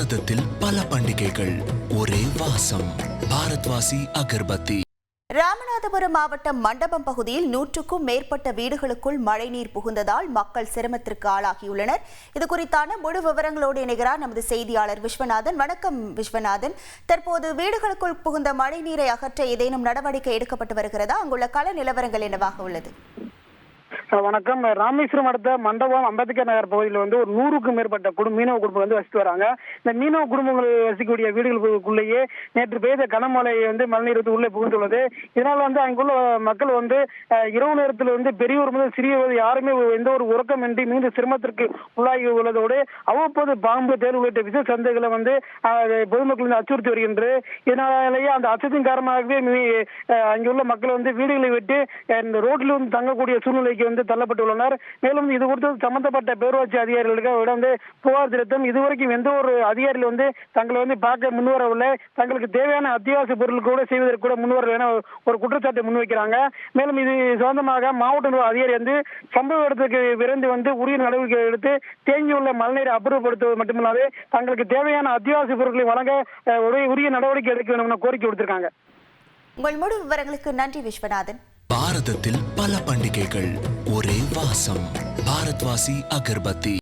பாரதத்தில் பல பண்டிகைகள், ஒரே வாசம். பாரத்வாசி அகர்பத்தி. ராமநாதபுரம் மாவட்டம் மண்டபம் பகுதியில் 100க்கும் மேற்பட்ட வீடுகளுக்குள் மழைநீர் புகுந்ததால் மக்கள் சிரமத்திற்கு ஆளாகியுள்ளனர். இது குறித்தான முழு விவரங்களோடு இணைகிறார் நமது செய்தியாளர் விஸ்வநாதன். வணக்கம் விஸ்வநாதன். தற்போது வீடுகளுக்குள் புகுந்த மழைநீரை அகற்ற ஏதேனும் நடவடிக்கை எடுக்கப்பட்டு வருகிறதா? அங்குள்ள கள நிலவரங்கள் என்னவாக உள்ளது? வணக்கம். ராமேஸ்வரம் அடுத்த மண்டபம் அம்பேத்கர் நகர் பகுதியில் ஒரு 100க்கும் மேற்பட்ட மீனவ குடும்பங்கள் வசித்து வராங்க. இந்த மீனவ குடும்பங்கள் வசிக்கக்கூடிய வீடுகளுக்குள்ளேயே நேற்று பெய்த கனமழை மழைநீர் உள்ளே புகுந்துள்ளது. இதனால் அங்குள்ள மக்கள் இரவு நேரத்தில் பெரியவர் முதல் சிறியவர் யாருமே எந்த ஒரு உறக்கமின்றி மிகுந்த சிரமத்திற்கு உள்ளாகி உள்ளதோடு அவ்வப்போது பாம்பு, தேர்வு உள்ளிட்ட விச சந்தைகளை பொதுமக்கள் அச்சுறுத்தி வருகின்றது. இதனாலேயே அந்த அச்சத்தின் காரணமாகவே அங்குள்ள மக்கள் வீடுகளை விட்டு இந்த ரோட்டில் தங்கக்கூடிய சூழ்நிலைக்கு தள்ளப்பட்டுள்ளனர். மேலும் இது குறித்து சம்பந்தப்பட்ட பேரூராட்சி அதிகாரிகளுக்கு புகார் தெரிவித்தும் இதுவரைக்கும் எந்த ஒரு அதிகாரிகள் தங்களை பார்க்க முன்வரவில்லை. தங்களுக்கு தேவையான அத்தியாவசிய பொருட்கள் கூட செய்வதற்கு கூட முன்வரவில்லை என ஒரு குற்றச்சாட்டை முன்வைக்கிறாங்க. மேலும் இது சொந்தமாக மாவட்ட அதிகாரி சம்பவ இடத்துக்கு விரைந்து உரிய நடவடிக்கை எடுத்து தேங்கியுள்ள மழைநீரை அப்புறப்படுத்துவது மட்டுமில்லாது தங்களுக்கு தேவையான அத்தியாவசிய பொருட்களை வழங்க உரிய நடவடிக்கை எடுக்க வேண்டும் என கோரிக்கை விடுத்திருக்காங்க. உங்கள் முழு விவரங்களுக்கு நன்றி விஸ்வநாதன். பாரதத்தில் பல பண்டிகைகள், ஒரே வாசம். பாரத்வாசி அகர்பத்தி.